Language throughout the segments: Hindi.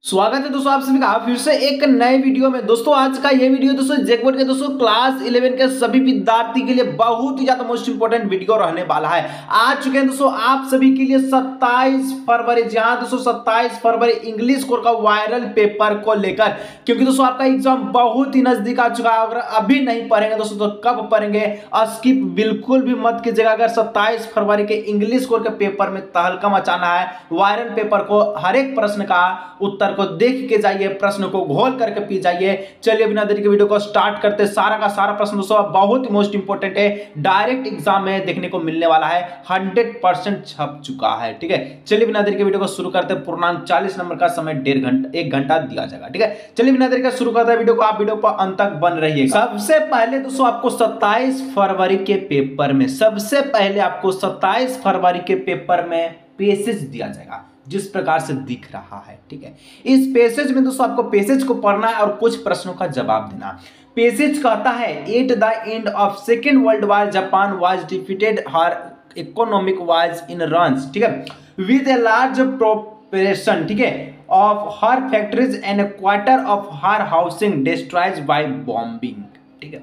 स्वागत है दोस्तों आप सभी का फिर से एक नए वीडियो में। दोस्तों आज का ये वीडियो दोस्तों जैकबोर्ड के दोस्तों क्लास 11 के सभी विद्यार्थी के लिए बहुत ही ज्यादा मोस्ट इंपोर्टेंट वीडियो रहने वाला है। आ चुके हैं दोस्तों आप सभी के लिए 27 फरवरी, जहां दोस्तों 27 फरवरी इंग्लिश कोर का वायरल पेपर को लेकर, क्योंकि दोस्तों आपका एग्जाम बहुत ही नजदीक आ चुका है। अगर अभी नहीं पढ़ेंगे दोस्तों तो कब पढ़ेंगे? स्किप बिल्कुल भी मत कीजिएगा। अगर 27 फरवरी के इंग्लिश कोर के पेपर में तहलका मचाना है, वायरल पेपर को हर एक प्रश्न का उत्तर को देख के जाइए, प्रश्न को घोल करके पी जाइए। चलिए बिना देरी के वीडियो को स्टार्ट करते। सारा का सारा प्रश्न दोस्तों बहुत ही मोस्ट इंपोर्टेंट है, डायरेक्ट एग्जाम में देखने को मिलने वाला है, 100% छप चुका है। ठीक है, चलिए बिना देरी के वीडियो को शुरू करते। पूर्णांक 40 नंबर का समय 1.5 घंटा दिया जाएगा। ठीक है, चलिए बिना देरी का शुरू करते हैं वीडियो को। आप वीडियो पर अंत तक बन रहिएगा। सबसे पहले दोस्तों आपको 27 फरवरी के पेपर में, सबसे पहले आपको 27 फरवरी के पेपर में पेसेज दिया जाएगा जिस प्रकार से दिख रहा है। ठीक है, इस पेसेज में दोस्तों आपको पेसेज को पढ़ना है और कुछ प्रश्नों का जवाब देना। पेसेज कहता है at the end of second world war Japan was defeated, her economic was in runs, ठीक है, विद ए लार्ज प्रोपोर्शन, ठीक है, of her factories and quarter of her housing destroyed by bombing. ठीक है,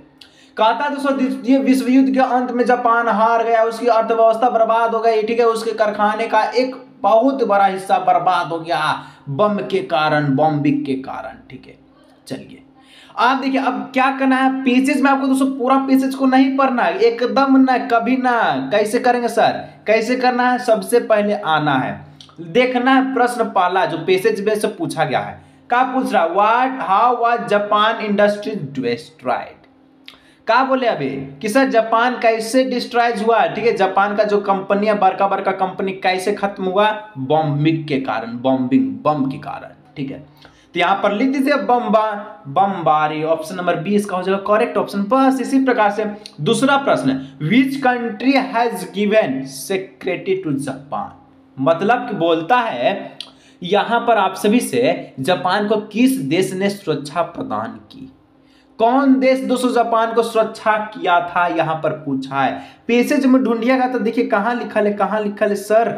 कहता है दोस्तों ये विश्व युद्ध के अंत में जापान हार गया, उसकी अर्थव्यवस्था बर्बाद हो गई। ठीक है, उसके कारखाने का एक बहुत बड़ा हिस्सा बर्बाद हो गया बम के कारण, बॉम्बिंग के कारण। ठीक है, चलिए आप देखिए अब क्या करना है। पेजेस में आपको दोस्तों पूरा पेजेस को नहीं पढ़ना है, एकदम ना, कभी ना। कैसे करेंगे सर, कैसे करना है? सबसे पहले आना है, देखना है प्रश्न पहला जो पेजेस में से पूछा गया है। क्या पूछ रहा है? What how was Japan industry destroyed. क्या बोले अभी कि सर जापान कैसे डिस्ट्रॉयज हुआ? ठीक है, जापान का जो कंपनी है, बड़का बड़का कंपनी कैसे खत्म हुआ? बॉम्बिंग के कारण, बॉम्बिंग, बम के कारण। ठीक है, तो यहां पर लिख दीजिए बमबारी। ऑप्शन नंबर 20 इसका हो जाएगा करेक्ट ऑप्शन। बस इसी प्रकार से दूसरा प्रश्न, which country has given secretary to Japan, मतलब कि बोलता है यहां पर आप सभी से जापान को किस देश ने सुरक्षा प्रदान की। कौन देश दोस्तों जापान को सुरक्षा किया था, यहां पर पूछा है। पेसेज में ढूंढिएगा तो देखिए कहां लिखा है, कहां लिखा है सर,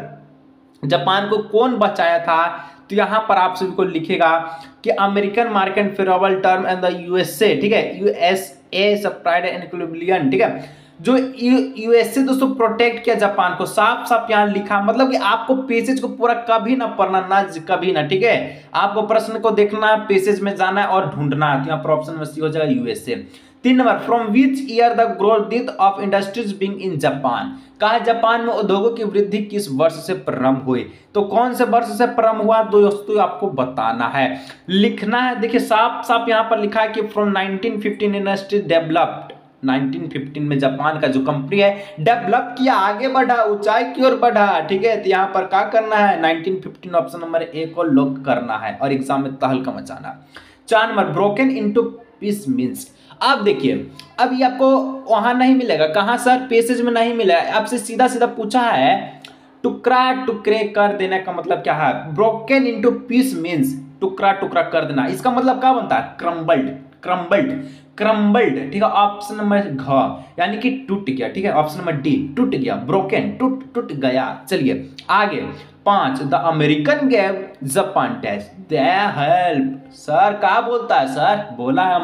जापान को कौन बचाया था। तो यहां पर आप सभी को लिखेगा कि American market favourable term and the USA, ठीक है, यूएसए सप्लाइड एंड इक्विलिब्रियम। ठीक है, जो यूएसए दोस्तों प्रोटेक्ट किया जापान को, साफ साफ यहां लिखा। मतलब कि आपको पेसेज को पूरा कभी ना पढ़ना, ना कभी ना। ठीक है, आपको प्रश्न को देखना है, पेसेज में जाना है और ढूंढना है। यहाँ पर ऑप्शन में सी हो जाएगा USA. 3 number, from which year the growth of industries being in Japan, कहा जापान में उद्योगों की वृद्धि किस वर्ष से प्रारंभ हुई। तो कौन से वर्ष से प्रारंभ हुआ दोस्तों आपको बताना है, लिखना है। देखिए साफ साफ यहाँ पर लिखा है कि फ्रॉम 1915 इंडस्ट्री डेवलप्ड, 1915 में जापान का जो कंपनी है डेवलप किया, आगे बढ़ा, ऊंचाई की ओर बढ़ा। ठीक है, तो यहाँ पर क्या करना है, 1915 ऑप्शन नंबर ए को लॉक करना है और एग्जाम में तहलका मचाना। 4 number, broken into piece means. अब देखिए अब ये आपको वहां नहीं मिलेगा, कहां सर, पेसेज में नहीं मिला है, आपसे सीधा सीधा पूछा है टुकड़ा टुकड़े कर देने का मतलब क्या है। ब्रोकन इनटू पीस मींस टुकड़ा टुकड़ा कर देना, इसका मतलब क्या बनता है, क्रम्बल्ड, क्रम्बल्ड, क्रम्बल्ड। ठीक है, ऑप्शन नंबर घ यानी कि टूट गया। ठीक है, ऑप्शन नंबर डी टूट गया, ब्रोकन, टूट गया। चलिए आगे 5, the American gave Japan tax the help. Sir क्या बोलता है सर, बोला है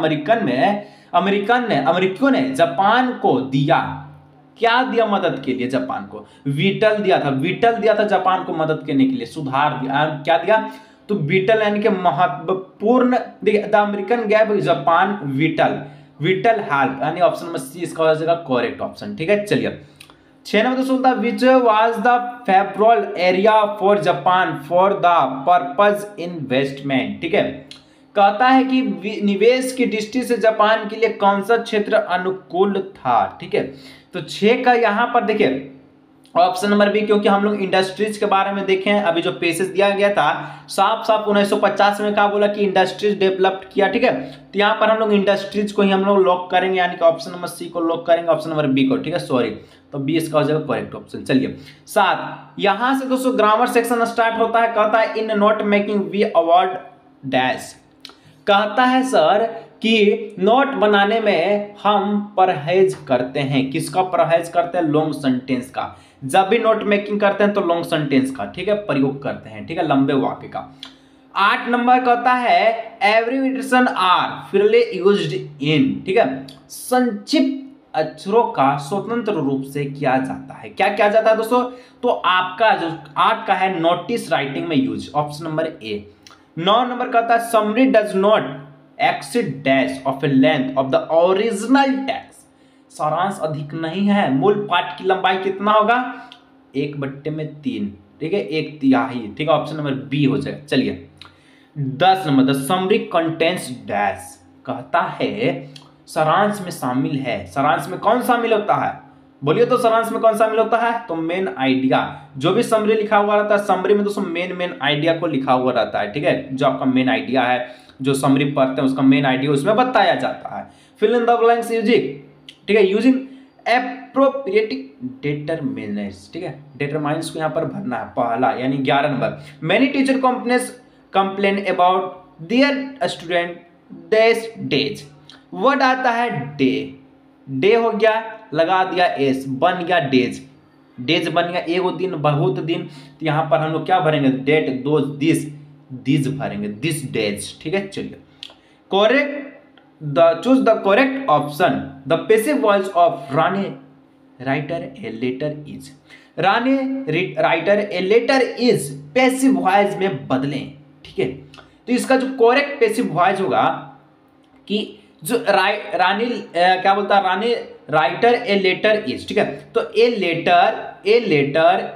अमेरिकियों ने जापान को दिया, क्या दिया मदद के लिए, जापान को वीटल दिया था, वीटल दिया था जापान को मदद करने के लिए, सुधार दिया। क्या दिया? तो वीटल यानी कि महत्वपूर्ण, देखिए the American gave Japan vital, vital help, यानी ऑप्शन नंबर सी इसका हो जाएगा करेक्ट ऑप्शन। ठीक है, चलिए 6 नंबर दोस्तों था which was the favourable area for Japan for the purpose investment. ठीक है, कहता है कि निवेश की दृष्टि से जापान के लिए कौन सा क्षेत्र अनुकूल था। ठीक है, तो 6 का यहां पर देखिए ऑप्शन नंबर बी, क्योंकि हम लोग इंडस्ट्रीज के बारे में देखें, अभी जो पेसेज दिया गया था साफ साफ 1950 में क्या बोला कि इंडस्ट्रीज डेवलप किया। ठीक है, तो यहाँ पर हम लोग इंडस्ट्रीज को ही हम लोग लॉक करेंगे, यानी कि ऑप्शन नंबर सी को लॉक करेंगे, ऑप्शन नंबर बी को। ठीक है, सॉरी, तो बी इसका हो जाएगा करेक्ट ऑप्शन। चलिए 7, यहां से दोस्तों ग्रामर सेक्शन स्टार्ट होता है। कहता है in note making we award dash, कहता है सर कि नोट बनाने में हम परहेज करते हैं, किसका परहेज करते हैं, लॉन्ग सेंटेंस का। जब भी नोट मेकिंग करते हैं तो लॉन्ग सेंटेंस का, ठीक है, प्रयोग करते हैं। ठीक है, लंबे वाक्य का। 8 नंबर कहता है abbreviation are freely used in, ठीक है, संक्षिप्त अक्षरों का स्वतंत्र रूप से किया जाता है। क्या किया जाता है दोस्तों? तो आपका जो 8 का है नोटिस राइटिंग में यूज, ऑप्शन नंबर ए। 9 नंबर कहता है summary does not exceed dash of A length of the original text, सारांश अधिक नहीं है, मूल पाठ की लंबाई कितना होगा? 1/3, ठीक है, 1/3, ठीक है, ऑप्शन नंबर बी हो जाएगा। चलिए 10 number the summary contents dash, कहता है सारांश में शामिल है। सारांश में कौन शामिल होता है? बोलिए तो सारांश में कौन शामिल होता है? तो मेन आइडिया, जो भी समरी लिखा हुआ रहता है, समरी में दोस्तों मेन आइडिया को लिखा हुआ रहता है, ठीक है, जो आपका मेन आइडिया है, जो समरी पढ़ते हैं उसका मेन आइडिया उसमें बताया जाता है। Fill in the blanks using, ठीक है, यूजिंग एप्रोप्रिएट डिटरमिनेंट्स, ठीक है, डिटरमाइंस को यहाँ पर भरना है पहला, यानी 11 number many teacher companies complain about their student days days, word आता है डे, डे हो गया, लगा दिया एस, बन गया डेज, डेज बन गया एगो दिन, बहुत दिन, तो यहाँ पर हम लोग क्या भरेंगे? डेट, दो, दिस भरेंगे, दिस डेज, ठीक है। चलिए correct choose the correct option, the passive voice of Rani writer a letter is, Rani writer a letter is passive voice में बदलें, ठीक है। तो इसका जो करेक्ट पैसिव वॉइस होगा कि जो रानी क्या बोलता है? Rani writer a letter is, ठीक है, तो a letter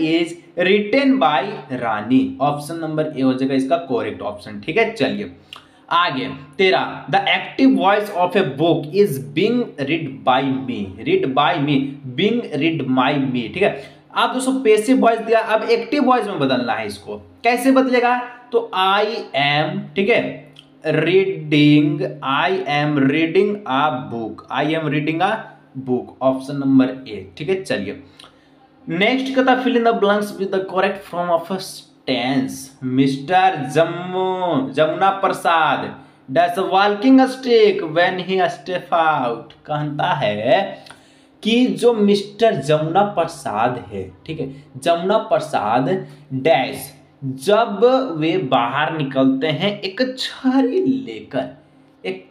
is written by Rani, option number A हो जाएगा इसका करेक्ट ऑप्शन, ठीक है। चलिए आगे 13 the active voice of a book is being read by me, being read by me, ठीक है। आप दोस्तों पैसिव वॉइस दिया, अब एक्टिव वॉइस में बदलना है इसको, कैसे बदलेगा? तो आई एम, ठीक है, reading, I am reading a book, I am reading a book, option number A, ठीक है। चलिए नेक्स्ट कहता fill in the blanks with the correct form of tense, mister Jamuna Prasad dash walking stick when he step out, कहता है कि जो मिस्टर जमुना प्रसाद है, ठीक है, जमुना प्रसाद डैश जब वे बाहर निकलते हैं एक छड़ी लेकर, एक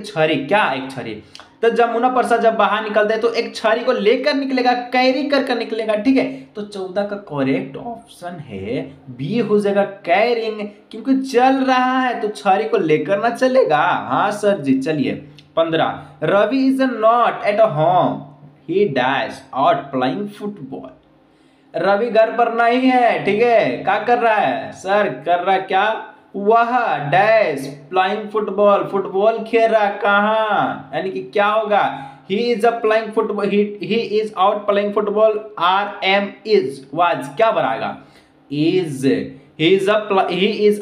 छड़ी, क्या एक छड़ी, तो जमुना प्रसाद जब बाहर निकलते हैं तो एक छड़ी को लेकर निकलेगा, कैरी कर निकलेगा, ठीक है। तो 14 का करेक्ट ऑप्शन है बी हो जाएगा कैरिंग, क्योंकि चल रहा है तो छड़ी को लेकर ना चलेगा। हाँ सर जी। चलिए 15 Ravi is not at home, he dash out playing football, Ravi घर पर नहीं है, ठीक है, क्या कर रहा है सर? कर रहा क्या? वह डैश प्लेइंग फुटबॉल, फुटबॉल खेल रहा, कहाँ, यानी कि क्या होगा? He is a playing football, he is out playing football, are am is was क्या बनाएगा? Is, he is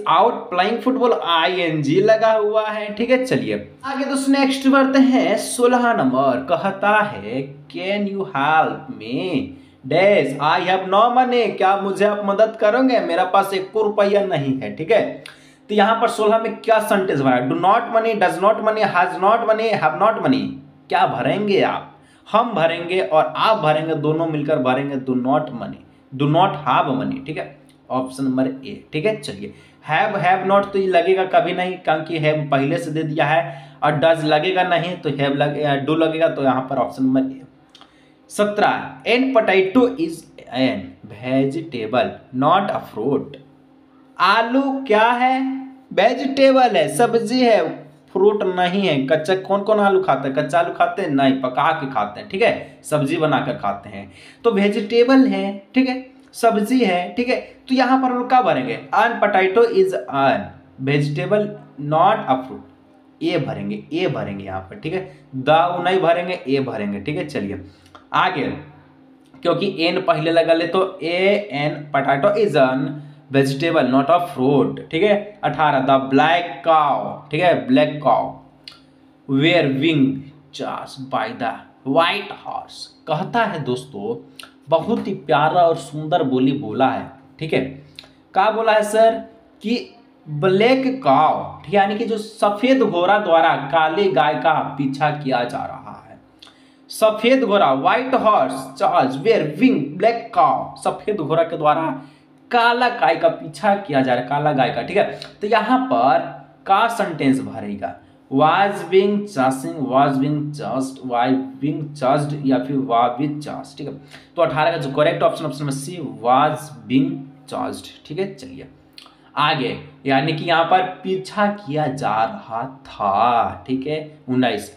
out playing football, ING लगा हुआ है, ठीक है। चलिए आगे दोस्तों नेक्स्ट बढ़ते हैं 16 नंबर, कहता है can you help me dash I have no money, क्या मुझे आप मदद करोगे? मेरा पास 1 रुपया नहीं है, ठीक है। तो यहाँ पर 16 में क्या सेंटेंस भरा? Do not money, does not money, has not money, have not money, क्या भरेंगे आप? हम भरेंगे और आप भरेंगे, दोनों मिलकर भरेंगे do not money, do not have money, ठीक है, ऑप्शन नंबर ए, ठीक है। चलिए हैव नॉट तो ये लगेगा कभी नहीं, क्योंकि हैव पहले से दे दिया है, और डज लगेगा नहीं तो हैव लगेगा, डू लगेगा, तो यहाँ पर option number A. 17 an potato is an vegetable not a fruit, आलू क्या है? वेजिटेबल है, सब्जी है, फ्रूट नहीं है। कच्चा कौन कौन आलू खाता है? कच्चा आलू खाते हैं? नहीं, पका के खाते हैं, ठीक है, सब्जी बनाकर खाते हैं। तो वेजिटेबल है, ठीक है, सब्जी है, ठीक है। तो यहाँ पर हम लोग क्या भरेंगे? An potato is an vegetable not a fruit, a भरेंगे, ए भरेंगे यहाँ पर, ठीक है, द नहीं भरेंगे, ए भरेंगे, ठीक है। चलिए आगे, क्योंकि एन पहले लगा ले तो an potato is an vegetable not a fruit, ठीक है। 18 द ब्लैक काउ, ठीक है, black cow were being charge by the white horse, कहता है दोस्तों बहुत ही प्यारा और सुंदर बोली बोला है, ठीक है। क्या बोला है सर? कि ब्लैक काउ, ठीक है, यानी कि जो सफेद घोड़ा द्वारा काले गाय का पीछा किया जा रहा है। सफेद घोड़ा white horse charge were being black cow, सफेद घोड़ा के द्वारा काला गाय का पीछा किया जा रहा है, काला गाय का, ठीक है। तो यहाँ पर का सेंटेंस भरेगा, was being chasing, was being chased, why being chased या फिर was being chased, ठीक है। तो 18 का जो correct option number C was being chased, ठीक है। चलिए आगे, यानी कि यहाँ पर पीछा किया जा रहा था, ठीक है। 19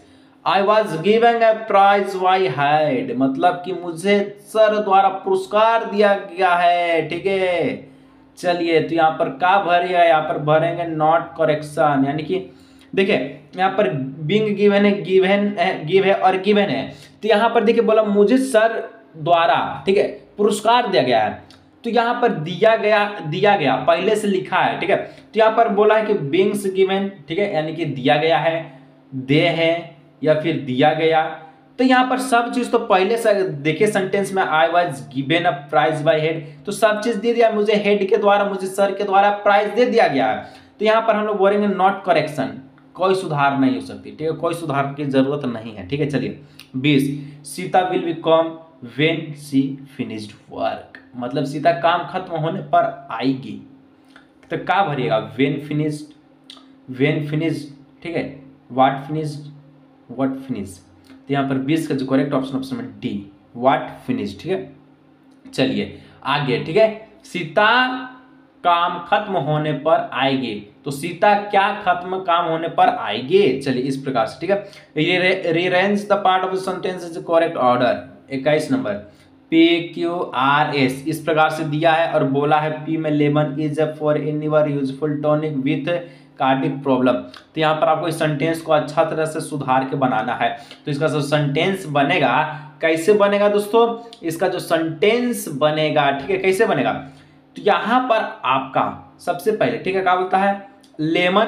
I was given a prize by head, मतलब कि मुझे सर द्वारा पुरस्कार दिया गया है, ठीक है। चलिए तो यहाँ पर का भरेगा, यहाँ पर भरेंगे नॉट करेक्शन, यानी कि देखिए यहाँ पर बिंग गिवन है, गिव है और गिवन है। तो यहाँ पर देखिए बोला मुझे सर द्वारा, ठीक है, पुरस्कार दिया गया है। तो यहाँ पर दिया गया पहले से लिखा है, ठीक है। तो यहाँ पर बोला है कि बिंग्स गिवन, ठीक है, यानी कि दिया गया है, दे है या फिर दिया गया। तो यहाँ पर सब चीज तो पहले से देखिए सेंटेंस में I was given a prize by head, तो सब चीज दे दिया, मुझे हेड के द्वारा, मुझे सर के द्वारा प्राइज दे दिया गया है। तो यहाँ पर हम लोग बोलेंगे नॉट करेक्शन, कोई सुधार नहीं हो सकती, ठीक है, कोई सुधार की जरूरत नहीं है, ठीक है। चलिए 20 Sita will be come when she finished work, मतलब सीता काम खत्म होने पर आएगी। तो क्या भरिएगा, व्हेन फिनिश्ड, ठीक है, व्हाट फिनिश्ड। तो यहाँ पर 20 का जो करेक्ट ऑप्शन में डी, व्हाट फिनिश्ड, ठीक है। चलिए आगे, ठीक है, सीता काम खत्म होने पर आएगी, तो सीता क्या खत्म काम होने पर आएगी। चलिए इस प्रकार से, ठीक है। Rearrange the part of the sentence is correct order. 21 number PQRS इस प्रकार से दिया है और बोला है पी में lemon is for anywhere useful tonic with cardiac problem. तो यहाँ पर आपको इस सेंटेंस को अच्छा तरह से सुधार के बनाना है। तो इसका जो सेंटेंस बनेगा, कैसे बनेगा दोस्तों, इसका जो सेंटेंस बनेगा, ठीक है, कैसे बनेगा। तो यहाँ पर आपका सबसे पहले, ठीक है, क्या बोलता है, lemon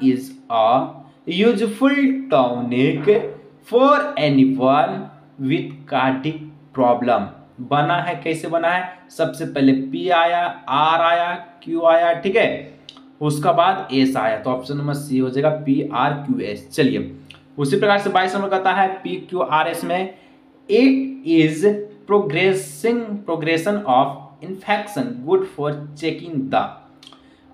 is a useful tonic for anyone with cardiac problem. बना है, कैसे बना है, सबसे पहले P आया, R आया, Q आया, ठीक है, उसका बाद S आया, तो ऑप्शन नंबर सी हो जाएगा PRQS। चलिए उसी प्रकार से 22 नंबर कहता है PQRS में it is progression of infection good for checking the.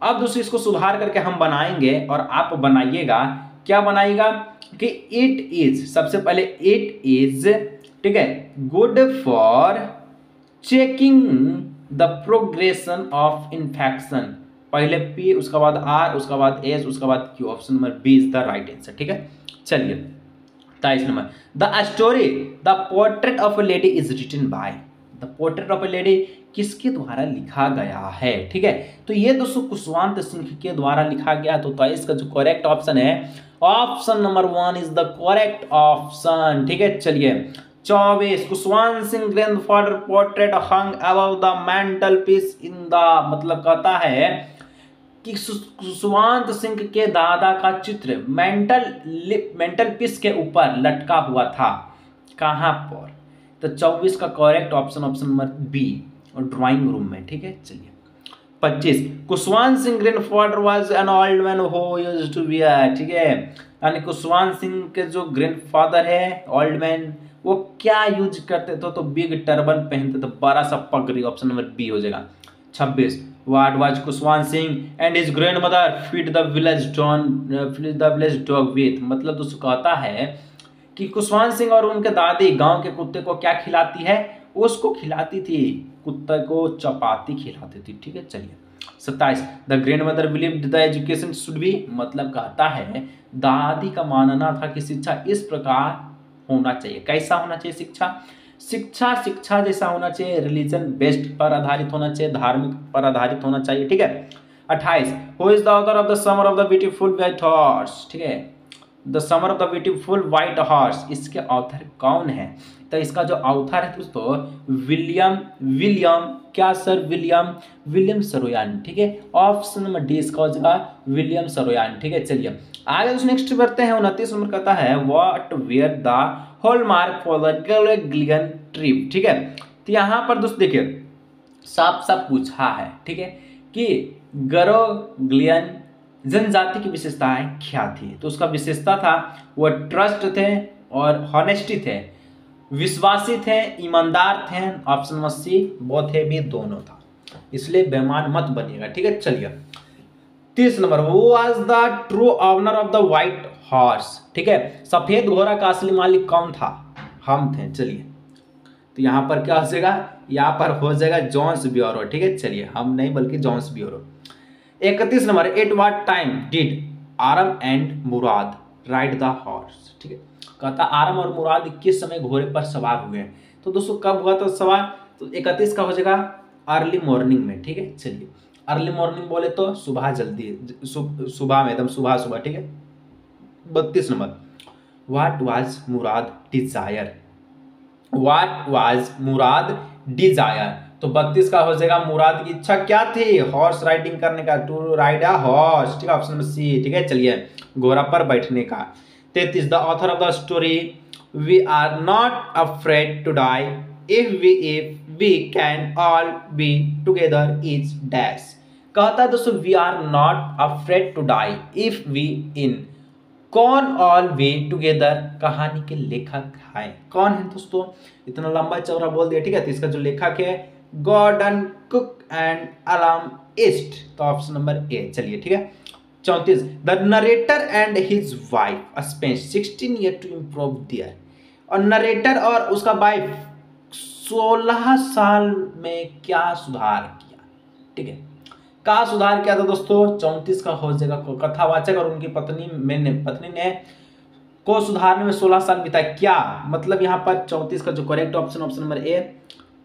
अब दोस्तों इसको सुधार करके हम बनाएंगे और आप बनाइएगा, क्या बनाइएगा कि इट इज, सबसे पहले इट इज, ठीक है, good for checking the progression of infection. पहले P, उसका बाद R, उसका बाद S, उसका बाद Q, option number B is the right answer, ठीक है। चलिए 23 नंबर the story the portrait of a lady is written by. The portrait of a lady किसके द्वारा लिखा गया है, ठीक है। तो ये दोस्तों कुशवंत सिंह के द्वारा लिखा गया। तो 23 का जो करेक्ट ऑप्शन है, option number 1 is the correct option, ठीक है। चलिए 24 Khushwant Singh grandfather portrait hung above the mental peace in the, मतलब कहता है कि कुशवंत सिंह के दादा का चित्र मेंटल पीस के ऊपर लटका हुआ था, कहां पर। तो 24 का करेक्ट ऑप्शन नंबर बी, और ड्राइंग रूम में, ठीक है। चलिए 25 Khushwant Singh grandfather was an old man who used to wear, ठीक है, यानी कुशवंत सिंह के जो ग्रैंडफादर है, ओल्ड मैन, वो क्या यूज करते थे, तो बिग टर्बन पहनते थे, बड़ा सा पगड़ी, ऑप्शन नंबर बी हो जाएगा। 26 what was Khushwant Singh and his grandmother feed the village dog with, मतलब दोस्तों कहता है कि कुशवंत सिंह और उनके दादी गांव के कुत्ते को क्या खिलाती है, उसको खिलाती थी, कुत्ते को चपाती खिलाती थी, ठीक है। चलिए 27 the grandmother believed the education should be, मतलब कहता है दादी का मानना था कि शिक्षा इस प्रकार होना चाहिए, कैसा होना चाहिए शिक्षा जैसा होना चाहिए, रिलीजन बेस्ड पर आधारित होना चाहिए, धार्मिक पर आधारित होना चाहिए, ठीक है। 28 who is the author of the summer of the beautiful white horse, ठीक है, the summer of the beautiful white horse, इसके ऑथर कौन है। तो इसका जो ऑथर है दोस्तों विलियम क्या सर, विलियम सरोयान, ठीक है, ऑप्शन नंबर डी इसका हो जाएगा विलियम सरोयान, ठीक है। चलिए आगे दोस्तों नेक्स्ट बढ़ते हैं। 29 नंबर कहता है what were the hallmark for the गैलोग्लियन ट्रिप, ठीक है। तो यहाँ पर दोस्तों देखिए साफ पूछा है, ठीक है, कि गैलोग्लियन जनजाति की विशेषताएं क्या थी। तो उसका विशेषता था वो ट्रस्ट थे और हॉनेस्टी थे, विश्वासी थे, ईमानदार थे, ऑप्शन नंबर सी बोथ है भी दोनों था, इसलिए बेईमान मत बनिएगा, ठीक है। चलिए 30 नंबर, वो was the true owner of the white horse, ठीक है, सफेद घोड़ा का असली मालिक कौन था? हम थे। चलिए तो यहाँ पर क्या हो जाएगा, यहाँ पर हो जाएगा जॉन्स ब्यूरो, ठीक है। चलिए हम नहीं बल्कि John's bureau. 31 number, at what time did Aram and Murad ride the horse, ठीक है, कहता आरम और मुराद किस समय घोड़े पर सवार हुए हैं। तो दोस्तों कब हुआ था सवार, तो 31 का हो जाएगा अर्ली मॉर्निंग में, ठीक है। चलिए अर्ली मॉर्निंग बोले तो सुबह जल्दी, सुबह में एकदम सुबह सुबह, ठीक है। 32 number, what was Murad desire, what was Murad desire, तो 32 का हो जाएगा मुराद की इच्छा क्या थी, हॉर्स राइडिंग करने का, टू राइड अ हॉर्स, ठीक है, ऑप्शन नंबर सी, ठीक है। चलिए घोड़ा पर बैठने का। 33, the author of the story, we are not afraid to die if we can all be together is dash, कहता है दोस्तों we are not afraid to die if we in, कौन ऑल वे टुगेदर कहानी के लेखक हैं, कौन है दोस्तों, इतना लंबा चौड़ा बोल दिया, ठीक है। तो इसका जो लेखक है Gordon Cook and Alan East, तो ऑप्शन नंबर ए। चलिए ठीक है। 34, the narrator and his wife spend 16 year to improve there, और नरेटर और उसका वाइफ 16 साल में क्या सुधार किया, ठीक है, का सुधार किया था दोस्तों। 34 का हो जाएगा कथावाचक और उनकी पत्नी ने को सुधारने में 16 साल बिताए, क्या मतलब यहाँ पर 34 का जो correct option number A,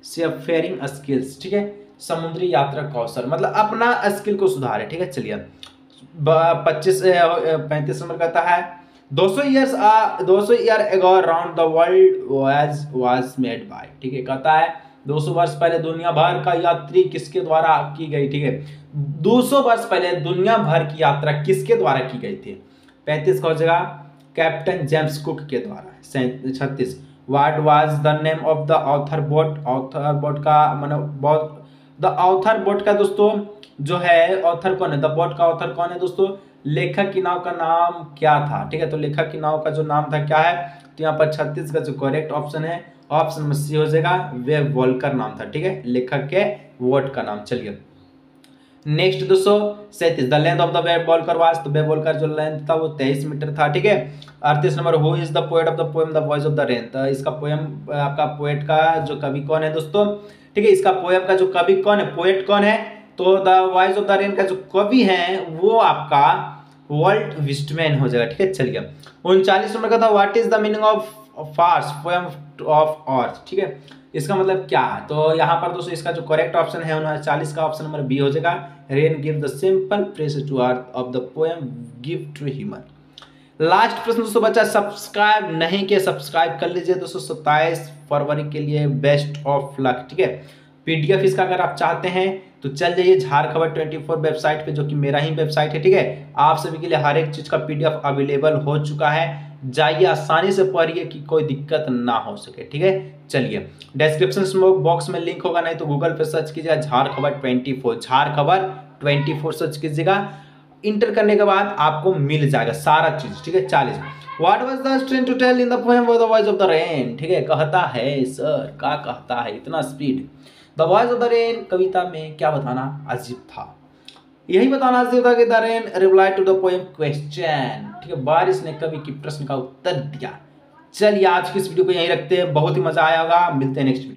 seafaring skills, ठीक है, समुद्री यात्रा कौशल, मतलब अपना स्किल को सुधारे, ठीक है। चलिए 35 नंबर कहता है 200 year ago round the world was made by, ठीक है, कहता है 200 वर्ष पहले दुनिया भर का यात्री किसके द्वारा की गई, ठीक है, 200 वर्ष पहले दुनिया भर की यात्रा किसके द्वारा की गई थी। 35 का हो जाएगा कैप्टन जेम्स कुक के द्वारा। 36, what was the name of the author boat, author boat का मतलब द ऑथर बोट का दोस्तों जो है ऑथर कौन है, द बोट का ऑथर कौन है दोस्तों, लेखक की नाव का नाम क्या था, ठीक है, तो लेखक की नाव का जो नाम था क्या है, तो यहाँ पर 36 का जो करेक्ट ऑप्शन है ऑप्शन में सी हो जाएगा, वे वोल्कर नाम था, ठीक है, लेखक के वोट का नाम। चलिए नेक्स्ट दोस्तों 37, the length of the Wavewalker was, तो वेब वोल्कर जो लेंथ था वो 23 मीटर था, ठीक है। 38 number, who is the poet of the poem the voice of the rain, तो इसका पोएम आपका पोएट का जो कवि कौन है दोस्तों, ठीक है, इसका पोएम का जो कवि कौन है, पोएट कौन है, तो the voice of the rain का जो कवि है वो आपका वॉल्ट विस्टमैन हो जाएगा, ठीक है। चलिए 39 नंबर का था what is the meaning of phrase poem of earth, ठीक है, इसका मतलब क्या है, तो यहाँ पर दोस्तों इसका जो करेक्ट ऑप्शन है 39 का ऑप्शन नंबर बी हो जाएगा, rain give the simple press to earth of the poem give to human. Last प्रश्न दोस्तों बच्चा, सब्सक्राइब नहीं किया सब्सक्राइब कर लीजिए दोस्तों, 27 फरवरी के लिए बेस्ट ऑफ लक, ठीक है। पीडीएफ इसका अगर आप चाहते हैं तो चल जाइए झारखबर 24 वेबसाइट पे, जो कि मेरा ही वेबसाइट है, ठीक है, आप सभी के लिए हर एक चीज का पीडीएफ अवेलेबल हो चुका है, जाइए आसानी से पढ़िए कि कोई दिक्कत ना हो सके, ठीक है। चलिए डिस्क्रिप्शन बॉक्स में लिंक होगा, नहीं तो गूगल पे सर्च कीजिएगा झारखबर 24, झारखबर 24 सर्च कीजिएगा, इंटर करने के बाद आपको मिल जाएगा सारा चीज, ठीक है। 40, what was the strength to tell in the poem the voice of the rain, ठीक है, कहता है सर क्या कहता है इतना speed, the voice of the rain कविता में क्या बताना अजीब था, यही बताना अजीब था कि the rain reply to the poem question, ठीक है, बारिश ने कवि की प्रश्न का उत्तर दिया। चलिए आज की इस वीडियो को यहीं रखते हैं, बहुत ही मजा आया होगा, मिलते हैं नेक्स्ट वीडियो।